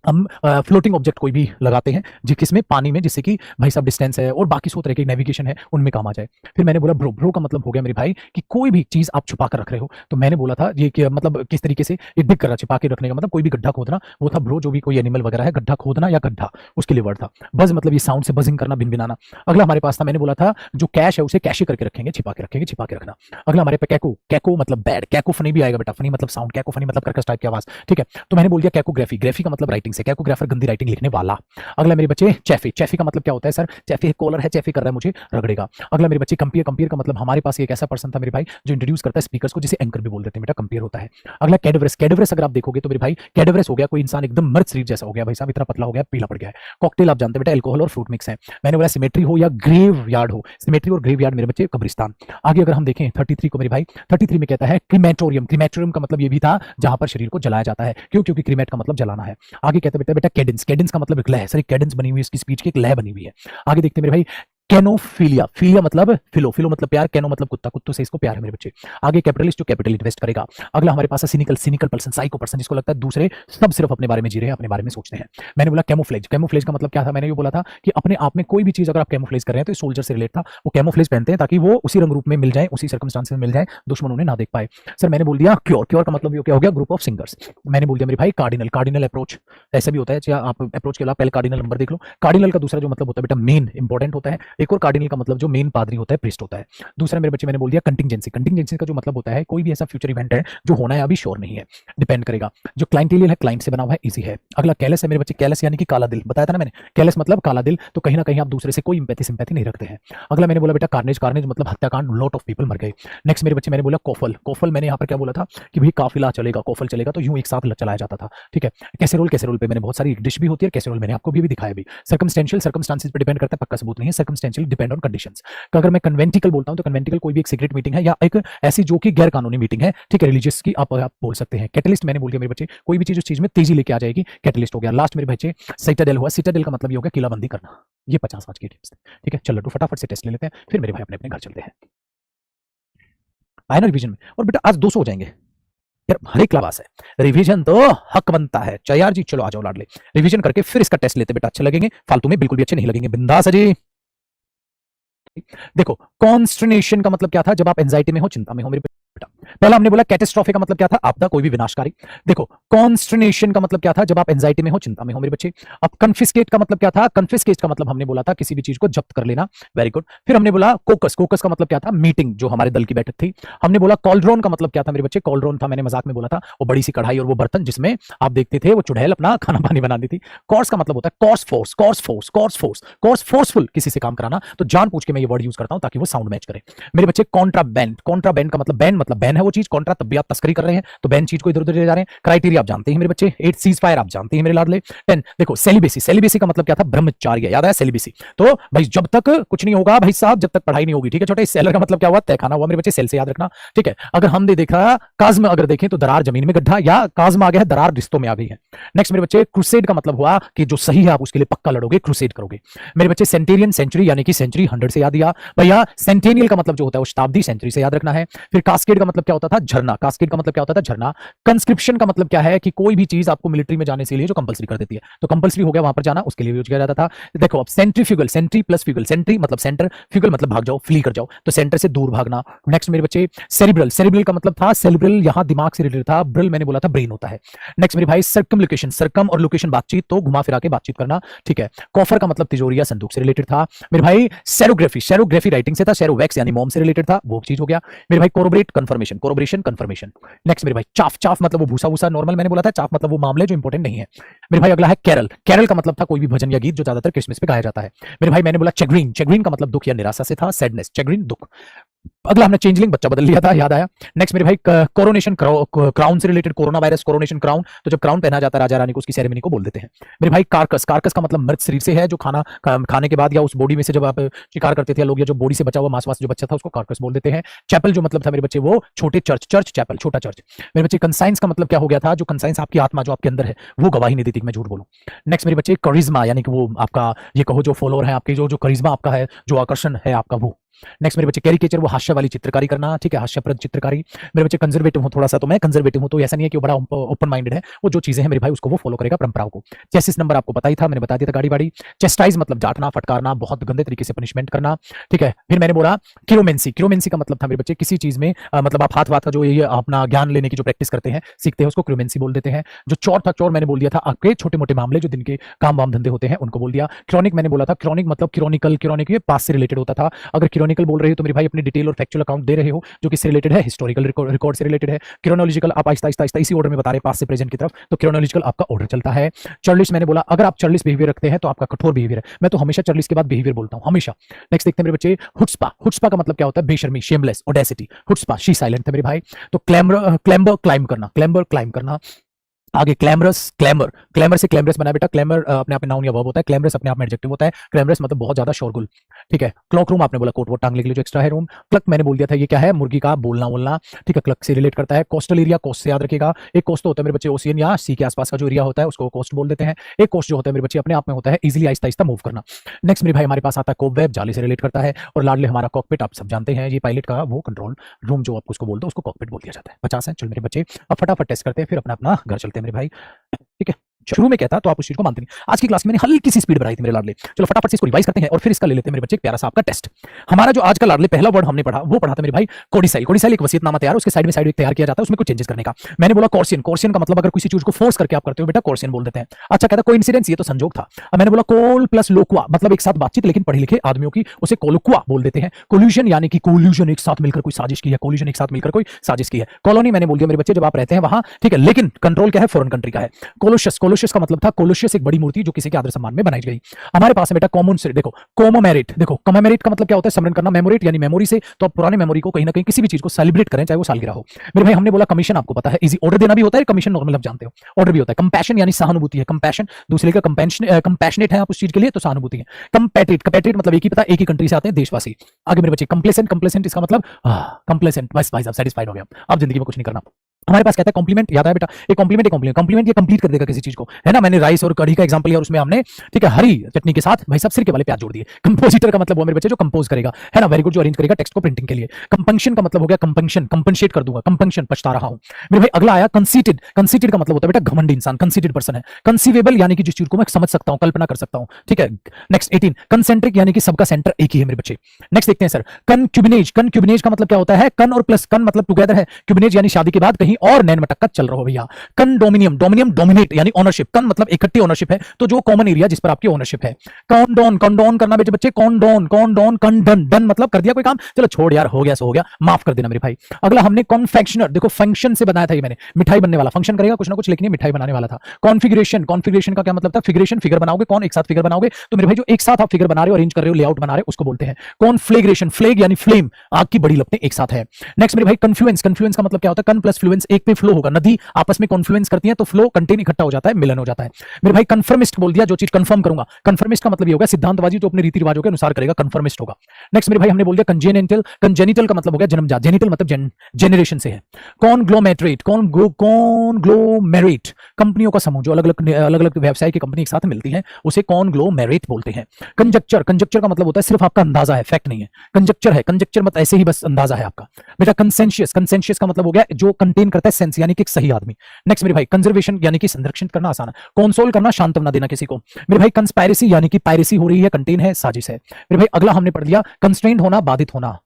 फ्लोटिंग ऑब्जेक्ट कोई भी लगाते हैं किसमें, पानी में, जिससे कि भाई साहब डिस्टेंस है और बाकी सौ तरह की नेविगेशन है उनमें काम आ जाए। फिर मैंने बोला ब्रो, ब्रो का मतलब हो गया मेरे भाई कि कोई भी चीज आप छुपा कर रख रहे हो, तो मैंने बोला था ये कि मतलब किस तरीके से ये दिख कर छिपा के रखने का मतलब कोई भी गड्ढा खोदना, वो था ब्रो, जो भी कोई एनिमल वगैरह है गड्ढा खोदना या गड्ढा, उसके लिए वर्ड था। बज मतलब ये साउंड से बजिंग करना, भिनभिनाना। अगला हमारे पास था, मैंने बोला था जो कैश है उसे कैशे करके रखेंगे, छिपा के रखेंगे, छिपा के रखना। अगला हमारे पे कैको, कैको मतलब बैड, कैको फनी भी आएगा बेटा, फनी मतलब साउंड, कैको फनी मतलब कर्कश टाइप की आवाज, ठीक है। तो मैंने बोल दिया कैकोग्राफी, ग्राफी का मतलब राइटिंग से, कैकोग्राफर गंदी राइटिंग लिखने वाला। अगला मेरे बच्चे चैफी, चैफी का मतलब क्या होता है सर, चैफी कॉलर है, चैफी कर रहा है मुझे रगड़ेगा। अगला मेरे बच्चे कंपेयर, कंपेयर का मतलब हमारे पास एक ऐसा पर्सन था मेरे भाई जो इंट्रोड्यूस करता है स्पीकर्स को, जिसे एंकर भी बोल देते हैं बेटा, कंपेयर होता है। अगला कैडवरस, कैडवरस अगर आप देखोगे तो मेरे भाई कैडवरस हो गया कोई इंसान एकदम मर्द शरीर जैसा हो गया भाई साहब, इतना पतला हो गया, पीला पड़ गया है। कॉकटेल आप जानते हैं बेटा एल्कोहल और फ्रूट मिक्स है। मैंने बोला सिमेट्री हो या ग्रेव यार्ड हो, सिमेट्री और ग्रेव यार्ड मेरे बच्चे कब्रिस्तान। आगे अगर हम देखें 33 को मेरे भाई, 33 में कहता है क्रीमेटोरियम, क्रीमेटोरियम का मतलब ये भी था जहां पर शरीर को जलाया जाता है, क्यों, क्योंकि क्रीमेट का मतलब जलाना है। आगे कहते बेटा बेटा कैडेंस, कैडेंस का मतलब एक लय, सर कैडेंस बनी हुई है इसकी स्पीच की, एक लय बनी हुई है। आगे देखते मेरे भाई कैनोफिलिया, फिलिया मतलब फिलो, फिलो मतलब प्यार, कैनो मतलब कुत्ता, कुत्तों से इसको प्यार है मेरे बच्चे। आगे कैपिटलिस्ट, जो कैपिटल इन्वेस्ट करेगा। अगला हमारे पास है cynical, cynical person, psycho person, जिसको लगता है दूसरे सब सिर्फ अपने बारे में जी रहे हैं, अपने बारे में सोचते हैं। मैंने बोला कैमोफ्लेज, कैमोफ्लेज का मतलब क्या था, मैंने ये बोला था कि अपने आप में कोई भी चीज अगर आप कैमोफ्लेज कर रहे हैं तो सोल्जर से रिलेट था, वो कैमोफ्लेज पहनते हैं ताकि वो उसी रंग रूप में मिल जाए, उसी सर्कमस्टांस में मिल जाए, दुश्मन उन्हें ना देख पाए। सर मैंने बोल दिया क्योर, क्योर का मतलब क्या हो गया, ग्रुप ऑफ सिंगर्स। मैंने बोल दिया मेरे भाई कार्डिनल, कार्डिनल अप्रोच ऐसा भी होता है, चाहे आप अप्रोच के अलावा पहले कार्डिनल नंबर देख लो। कार्डिनल का दूसरा जो मतलब होता है बेटा मेन इंपॉर्टेंट होता है, एक और कार्डिनल का मतलब जो मेन पादरी होता है, प्रीस्ट होता है। दूसरा मेरे बच्चे मैंने बोल दिया कंटिंजेंसी, कंटिंजेंसी का जो मतलब होता है कोई भी ऐसा फ्यूचर इवेंट है जो होना है अभी श्योर नहीं है, डिपेंड करेगा। जो क्लाइंटेलियल है, क्लाइंट से बना हुआ है, इजी है। अगला कैलस है मेरे बच्चे, कैलस यानी कि काला दिल, बताया था ना मैंने, कैलस मतलब काला दिल, तो कहीं ना कहीं आप दूसरे से कोई इंपैथी सिंपैथी नहीं रखते हैं। अगला मैंने बोला बेटा कार्नेज, कार्नेज मतलब हत्याकांड, लॉट ऑफ पीपल मर गए। नेक्स्ट मेरे बच्चे मैंने बोला कोफल, कोफल मैंने यहाँ पर क्या बोला था कि भाई काफिला चलेगा, कोफल चलेगा, तो यूं एक साथ चलाया जाता था, ठीक है। कैसेरोल, कैसेरोल पे मैंने बहुत सारी डिश भी होती है, कैसेरोल मैंने आपको भी दिखाया भी। सर्कमस्टेंशियल, सर्कमस्टांसेस पे डिपेंड करता है, पक्का सबूत नहीं है, सर्कमस्टेंशियल डिपेंड ऑन कंडीशंस। अगर मैं कन्वेंटिकल बोलता हूं तो कन्वेंटिकल कोई भी एक सीक्रेट मीटिंग है या एक ऐसी जो कि गैर कानूनी मीटिंग है, ठीक है, रिलीजियस की आप बोल सकते हैं। कैटलिस्ट मैंने बोल दिया मेरे बच्चे, कोई भी चीज उस चीज में तेजी लेके आ जाएगी, कैटलिस्ट हो गया। लास्ट मेरे बच्चे सिटाडेल हुआ, सिटाडेल का मतलब ये हो गया किलाबंदी करना। ये 50 आज की टिप्स, ठीक है। चलो फटाफट से टेस्ट ले लेते हैं, फिर मेरे भाई अपने अपने घर चलते हैं। आए ना रिवीजन में, और बेटा आज 200 हो जाएंगे यार, हर एक क्लास है, रिवीजन तो हक बनता है। चल यार जी चलो आ जाओ लाडले, रिवीजन करके फिर इसका टेस्ट लेते बेटा, अच्छे लगेंगे, फालतू में बिल्कुल भी अच्छे नहीं लगेंगे, बिंदास है जी। देखो कॉन्स्टर्नेशन का मतलब क्या था, जब आप एंजाइटी में हो, चिंता में हो मेरे बेटा। पहला हमने बोला कैटेस्ट्रॉफे का मतलब क्या था, आपदा, कोई भी विनाशकारी। देखो कॉन्स्टर्नेशन का मतलब क्या था, जब आप एंजाइटी में हो, चिंता में हो मेरे बच्चे। अब कन्फिस्केट का मतलब क्या था, कन्फिस्केट का मतलब हमने बोला था किसी भी चीज को जब्त कर लेना, वेरी गुड। फिर हमने बोला कोकस, कोकस का मतलब क्या था, मीटिंग, जो हमारे दल की बैठक थी। हमने बोला कॉल्ड्रोन का मतलब क्या था मेरे बच्चे, कॉल्ड्रोन था, मैंने मजाक में बोला था, वो बड़ी सी कढ़ाई और वो बर्तन जिसमें आप देखते थे वो चुड़ैल अपना खाना पानी बनाती थी। कॉर्स का मतलब होता है coerce force, coerce force, coerce force, coerce forceful, किसी से काम कराना, तो जान पूछ के मैं ये वर्ड यूज करता हूं ताकि वो साउंड मैच करे मेरे बच्चे। कॉन्ट्राबैंड, कॉन्ट्राबैंड का मतलब बैन, मतलब बैन है वो चीज, कॉन्ट्रा तब भी आप तस्करी कर रहे हैं, तो बैन चीज को इधर उधर ले जा रहे हैं। क्राइटेरिया आप जानते हैं मेरे बच्चे। 8 सीज फायर आप जानते हैं मेरे लाडले। 10 देखो सेलिबेसी, सेलिबेसी का मतलब क्या था, ब्रह्मचार्य, याद है सेलिबेसी। तो भाई जब तक कुछ नहीं होगा भाई साहब, जब तक पढ़ाई नहीं होगी, ठीक है छोटे। सेलर का मतलब क्या हुआ, तहखाना हुआ मेरे बच्चे, सेल से याद रखना, ठीक है। अगर हम देख रहा काज्म, अगर देखें तो दरार जमीन में गड्ढा, या काज्म आ गया है, दरार रिश्तों में आ गई है। नेक्स्ट मेरे बच्चे क्रूसेड का मतलब हुआ कि जो सही है आप उसके लिए पक्का लड़ोगे, क्रूसेड करोगे मेरे बच्चे। सेंटेरियन, सेंचुरी यानी कि सेंचुरी 100 से याद दिया भैया। सेंटेनियल का मतलब जो होता है वो शताब्दी, सेंचुरी से याद रखना है। फिर कास्केड कास्केड का मतलब क्या होता था? झरना। कास्केड का मतलब क्या होता था? झरना। कंस्क्रिप्शन का मतलब क्या है कि कोई भी चीज आपको मिलिट्री में जाने के लिए जो कंपलसरी कर देती है, तो कंपलसरी हो गया वहां पर जाना, उसके लिए यूज किया जाता था। देखो अब centrifugal, centri plus fugal, centri मतलब सेंटर, फ्यूगल मतलब भाग जाओ, फ्ली कर जाओ, तो सेंटर से दूर भागना। नेक्स्ट मेरे बच्चे सेरिब्रल, सेरिब्रल का मतलब था सेरिब्रल, यहां दिमाग से रिलेटेड था, ब्रिल मैंने बोला था ब्रेन होता है। नेक्स्ट मेरे भाई सर्कमलोकेशन, सर्कम और लोकेशन बातचीत, तो घुमा फिरा के बातचीत करना, ठीक है। कॉफर का मतलब तिजोरी या संदूक से रिलेटेड था। मेरे भाई सेरोग्राफी, सेरोग्राफी राइटिंग से था, सेरोवैक्स यानी मोम से रिलेटेड था, वो चीज हो गया। मेरे भाई corroborate confirmation, corroboration confirmation. Next मेरे भाई चाफ, चाफ मतलब वो भूसा भूसा नॉर्मल मैंने बोला था, चाफ मतलब वो मामले जो इंपॉर्टेंट नहीं है। मेरे भाई अगला है कैरल, कैरल का मतलब था कोई भी भजन या गीत जो ज्यादातर क्रिसमस पे गाया जाता है। मेरे भाई मैंने बोला चैग्रीन, चैग्रीन का मतलब दुख या निराशा से था, सैडनेस, चैग्रीन दुख। अगला हमने चेंजलिंग बच्चा बदल लिया था, याद आया। नेक्स्ट मेरे भाई कोरोनेशन, क्राउन से related, corona virus coronation crown, तो जब क्राउन पहना जाता है राजा रानी को, उसकी सेरेमनी को बोल देते हैं। मेरे भाई कार्कस, कार्कस का मतलब मृत शरीर से है, जो खाने के बाद या उस बॉडी में से जब आप शिकार करते थे लोग, या जो बॉडी से बचा हुआ मांस वास जो बच्चा था उसको कार्कस बोल देते हैं। चैपल जो मतलब था मेरे बच्चे वो छोटे चर्च, चर्च चैपल छोटा चर्च। मेरे बच्चे कंसाइंस का मतलब क्या हो गया था? जो कंसाइंस आपकी आत्मा जो आपके अंदर है वो गवाही नहीं देती कि मैं झूठ बोलूं। नेक्स्ट मेरे बच्चे करिश्मा, यानी कि वो आपका ये कहो जो फॉलोअर है आपके, जो करिश्मा आपका है, जो आकर्षण है आपका वो। नेक्स्ट मेरे बच्चे कैरिकेचर, वो हास्य वाली चित्रकारी करना, ठीक है, हास्यप्रद चित्रकारी। मेरे बच्चे कंजर्वेटिव हूं थोड़ा सा, तो मैं कंजर्वेटिव हूं, तो ऐसा नहीं है कि वो बड़ा ओपन माइंडेड है, वो जो चीजें हैं मेरे भाई उसको वो फॉलो करेगा, परंपराओं को। चेसिस नंबर आपको पता ही था, मैंने बता दिया था, गाड़ी बाड़ी। चेस्टाइज मतलब डांटना, फटकारना, बहुत गंदे तरीके से पनिशमेंट करना, ठीक है। फिर मैंने बोला क्यूरोमेंसी, क्यूरोमेंसी का मतलब था मेरे बच्चे किसी चीज में मतलब आप हाथ वाथ का जो ये अपना ज्ञान लेने की जो प्रैक्टिस करते हैं, सीखते हैं, उसको क्यूरोमेंसी बोल देते हैं। जो चोर था, चोर मैंने बोल दिया था आपके छोटे मोटे मामले जो दिन के काम वाम धंधे होते हैं उनको बोल दिया। क्रॉनिक मैंने बोला था, क्रॉनिक मतलब क्रोनिकल, क्रोनिक ये पास से रिलेटेड होता था। अगर क्रोनिकल बोल रहे हो तो मेरे भाई अपनी डिटेल और फैक्चुअल अकाउंट दे रहे हो जो किससे रिलेटेड है? हिस्टोरिकल रिकॉर्ड से रिलेटेड है। क्रोनोलॉजिकल आप आहिस्ता आहिस्ता इसी ऑर्डर में बता रहे पास से प्रेजेंट की तरफ, तो क्रोनोलॉजिकल आपका ऑर्डर चलता है। चर्लिश मैंने बोला अगर आप चर्लिश बिहेवियर रखते हैं तो आपका कठोर बिहेवियर है, मैं तो हमेशा चर्लिश के बाद बिहेवियर बोलता हूं हमेशा। नेक्स्ट देखते हैं मेरे बच्चे हुट्सपा, हुट्सपा का मतलब क्या होता है? बेशर्मी, शेमलेस, ऑडेसिटी, हुट्सपा, शी साइलेंट है मेरे भाई। तो क्लैम्बर क्लाइम करना, क्लैम्बर क्लाइम करना। आगे क्लैमरस, क्लैमर, क्लैमर से क्लैमरस बना बेटा, क्लैमर अपने आप में नाउन या वर्ब होता है, क्लैमरस अपने आप में एडजेक्टिव होता है, क्लैमरस मतलब बहुत ज्यादा शोरगुल, ठीक है। क्लॉक रूम आपने बोला कोट वो टांगने के लिए जो एक्स्ट्रा है रूम। क्लक मैंने बोल दिया था ये क्या है? मुर्गी का बोलना बोलना, ठीक है, क्लक से रिलेट करता है। कोस्टल एरिया, कोस्ट से याद रखिएगा, एक कोस्ट तो होता है मेरे बच्चे ओशियन या सी के आसपास का जो एरिया होता है उसको कोस्ट बोल देते हैं। एक कोस्ट जो होता है मेरे बच्चे अपने आप में होता है इजिली आहिस्ता आहिस्ता मूव करना। नेक्स्ट मेरे भाई हमारे पास आता है कोबवेब, जाली से रिलेट करता है। और लाडले हमारा कॉकपिट, आप सब जानते हैं ये पायलट का वो कंट्रोल रूम जो आप उसको बोल दो उसको कॉकपिट बोल दिया जाता है। 50 है, चल मेरे बच्चे अब फटाफट टेस्ट करते हैं, फिर अपना अपना घर चलते हैं मेरे भाई, ठीक है। शुरू में कहता तो आप उस चीज को मानते नहीं। आज की क्लास में मैंने हल्की सी स्पीड बढ़ाई थी मेरे लाडले, चलो फटाफट से इसको रिवाइज करते हैं और फिर इसका ले लेते हैं मेरे बच्चे एक प्यारा सा आपका टेस्ट। हमारा जो आज का लाडले पहला वर्ड हमने पढ़ा वो पढ़ा था मेरे भाई कोडिसाइल। कोडिसाइल एक वसीयतनामा तैयार, उसके साइड में साइड तैयार किया जाता है, उसमें कुछ चेंजेस करने का। मैंने बोला कॉर्सियन, कॉर्सियन का मतलब अगर किसी चीज को फोर्स करके आप करते हो बेटा कॉर्सियन बोल देते हैं। अच्छा कहता कोइंसिडेंस, ये तो संजोग था। अब मैंने बोला कोल प्लस लोकुआ मतलब एक साथ बातचीत लेकिन पढ़े लिखे आदमियों की, उसे कोलुकुआ बोल देते हैं। कोल्यूशन यानी कि कोल्यूशन एक साथ मिलकर कोई साजिश की है, कोल्यूशन एक साथ मिलकर कोई साजिश की है। कॉलोनी मैंने बोल दिया मेरे बच्चे जब आप रहते हैं वहां, ठीक है, लेकिन कंट्रोल क्या है? फॉरेन कंट्री का है। कोलोशस, कोलोशस का मतलब था कोलोशियस एक बड़ी मूर्ति जो किसी के आदर सम्मान में बनाई गई। हमारे पास है बेटा कॉमन से, देखो कोमोमेरेट, देखो कॉमेमोरेट का मतलब क्या होता है? स्मरण करना, मेमोरेट यानी मेमोरी से, तो आप पुराने मेमोरी को कहीं ना कहीं किसी भी चीज को सेलिब्रेट करें चाहे वो सालगिरह हो। मेरे भाई हमने बोला कमीशन, आपको पता है इजी ऑर्डर देना भी होता है, कमीशन नॉर्मल आप जानते हो, ऑर्डर भी होता है। कंपैशन यानी सहानुभूति है, कंपैशन दूसरे का कंपैशनेट है आप उस चीज के लिए तो सहानुभूति है। कंपैट्रिएट, कंपैट्रिएट मतलब एक ही पता, एक ही कंट्री से आते हैं देशवासी। आगे मेरे बच्चे कंप्लेसेंट, कंप्लेसेंट इसका मतलब कंप्लेसेंट, बस भाई साहब सेटिस्फाइड हो गया, अब जिंदगी में कुछ नहीं करना। हमारे पास कहता है कॉम्प्लीमेंट, याद है बेटा एक कॉम्प्लीमेंट, एक कॉम्प्लीमेंट, कॉम्प्लीमेंट ये कंप्लीट कर देगा किसी चीज को, है ना। मैंने राइस और कढ़ी का एग्जांपल लिया और उसमें हमने, ठीक है, हरी चटनी के साथ भाई साहब सिरके वाले प्याज जोड़ दिए। कंपोजिटर का मतलब वो मेरे बच्चे जो कंपोज करेगा, है ना, वेरी गुड, जो अरेंज करेगा टेक्स्ट को प्रिंटिंग के लिए। कंपंक्शन का मतलब हो गया कंपंक्शन, कंपनसेट कर दूंगा, कंपंक्शन पछता रहा हूं। मेरे भाई अगला आया कंसीटेड, कंसीटेड का मतलब होता है बेटा घमंडी इंसान, कंसीटेड पर्सन है। कंसीवेबल यानी कि जिस चीज को मैं समझ सकता हूं, कल्पना कर सकता हूं, ठीक है। नेक्स्ट 18 कंसेंट्रिक यानी कि सबका सेंटर एक ही है मेरे बच्चे। नेक्स्ट देखते हैं सर कनक्यूबिनेज, कनक्यूबिनेज का मतलब क्या होता है? कन और प्लस कन मतलब टुगेदर है, क्यूबिनेज यानी शादी के बाद कहीं और नैन मटक्का चल रहा हो भैया। कंडोमिनियम, डोमिनियम डोमिनेट यानी ओनरशिप, कन मतलब इकट्ठी ओनरशिप है, तो जो कॉमन एरिया जिस पर आपकी ओनरशिप है। कॉन्डोन, कॉन्डोन करना बेटे बच्चे, कॉन्डोन, कॉन्डोन, कंडन, डन मतलब कर दिया कोई काम, चलो छोड़ यार हो गया सो हो गया, माफ कर देना मेरे भाई। अगला हमने कॉन्फेक्शनर, देखो फंक्शन से बनाया था ये मैंने, मिठाई बनने वाला, फंक्शन करेगा कुछ ना कुछ लेकिन ये मिठाई बनाने वाला था। कॉन्फिगरेशन, कॉन्फिगरेशन का क्या मतलब था? फिगरेशन, फिगर बनाओगे, कौन एक साथ फिगर बनाओगे, तो मेरे भाई जो एक साथ आप फिगर बना रहे हो, अरेंज कर रहे हो, लेआउट बना रहे हो, उसको बोलते हैं कॉन्फ्लेग्रेशन। फ्लेग यानी फ्लेम, आग की बड़ी लपटें एक साथ है। नेक्स्ट मेरे भाई कन्फ्लुएंस, कन्फ्लुएंस का मतलब क्या होता है? कन प्लस फ्लुएंस कंटेन्स एक पे फ्लो होगा, नदी आपस में कॉन्फ्लुएंस करती है तो फ्लो कंटेन इकट्ठा हो जाता है, मिलन हो जाता है। मेरे भाई कंफर्मिस्ट बोल दिया, जो चीज कंफर्म करूंगा। कंफर्मिस्ट का मतलब ये होगा सिद्धांतवादी, जो अपने रीति रिवाजों के अनुसार करेगा, कंफर्मिस्ट होगा। नेक्स्ट मेरे भाई हमने बोल दिया कंजेनिटल। कंजेनिटल का मतलब हो गया जन्मजात, जेनिटल मतलब जेनरेशन से है। कॉन्ग्लोमेरेट, कॉन्ग्लोमेरेट कंपनियों का समूह, जो अलग अलग व्यवसाय की कंपनी एक साथ मिलती है, उसे कॉन्ग्लोमेरेट बोलते हैं। कंजक्चर, कंजक्चर का मतलब होता है सिर्फ आपका अंदाजा है, फैक्ट नहीं है। कंजक्चर है, कंजक्चर मतलब ऐसे ही बस अंदाजा है आपका। बेटा कंसेंशियस, कंसेंशियस का मतलब हो गया जो कंटेन करता है सेंस, यानी कि एक सही आदमी। नेक्स्ट मेरे भाई कंजर्वेशन यानी कि संरक्षित करना, आसान है। कंसोल करना, सांत्वना देना किसी को। मेरे भाई कंस्पायरेसी यानी कि पायरेसी हो रही है, कंटेन है, साजिश है। मेरे भाई अगला हमने पढ़ लिया कंस्ट्रेंड होना, बाधित होना।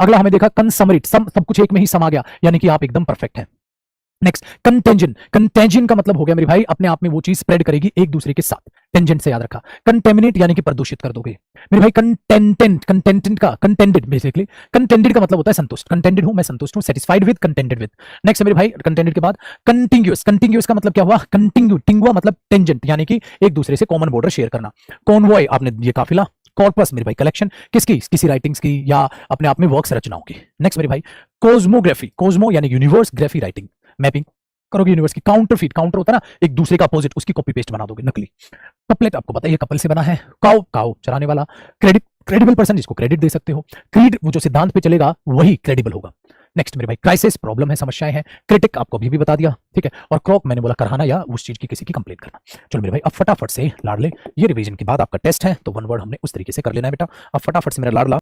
अगला हमें देखा कंसमरिट, सब कुछ एक में ही समा गया, यानी कि आप एकदम परफेक्ट है। नेक्स्ट कंटेंजन, कंटेंजन का मतलब हो गया मेरे भाई अपने आप में वो चीज स्प्रेड करेगी एक दूसरे के साथ, टेंजेंट से याद रखा। कंटेमिनेट यानी कि प्रदूषित कर दोगे। मेरे भाई कंटेंटेंट, कंटेंटेंट का कंटेंटेड, बेसिकली कंटेंटेड का मतलब होता है संतुष्ट, कंटेंटेड हूं मैं, संतुष्ट हूं, satisfied with, contented with. Next मेरे भाई कंटेंटेड के बाद कंटिन्यूअस, कंटिन्यूअस का मतलब क्या हुआ, कंटिन्यू, टिंगुआ मतलब टेंजेंट, यानी कि एक दूसरे से कॉमन बॉर्डर शेयर करना। कॉन्वॉय आपने ये काफिला। कॉर्पस मेरे भाई कलेक्शन, किसकी, किसी राइटिंग्स की या अपने आप में वर्क्स, रचनाओं की। नेक्स्ट मेरे भाई कोस्मोग्राफी, कोस्मो यानी यूनिवर्स, ग्राफी राइटिंग, मैपिंग करोगे यूनिवर्स की। काउंटरफीट, काउंटर होता है ना एक दूसरे का अपोजिट, उसकी कॉपी पेस्ट बना दोगे, नकली। कपलेट आपको पता है ये कपल से बना है। काउ, काउ चराने वाला। क्रेडिट, क्रेडिबल पर्सन, जिसको क्रेडिट दे सकते हो। क्रीड, वो जो सिद्धांत पे चलेगा वही क्रेडिबल होगा। नेक्स्ट मेरे भाई क्राइसिस, प्रॉब्लम है, समस्याएं हैं। क्रिटिक आपको अभी भी बता दिया, ठीक है। और क्रॉक मैंने बोला कराना या उस चीज की किसी की कंप्लेंट करना। चलो मेरे भाई अब फटाफट से लाडले, ये रिवीजन के बाद आपका टेस्ट है, तो वन वर्ड हमने उस तरीके से कर लेना है बेटा। अब फटाफट से मेरा लाडला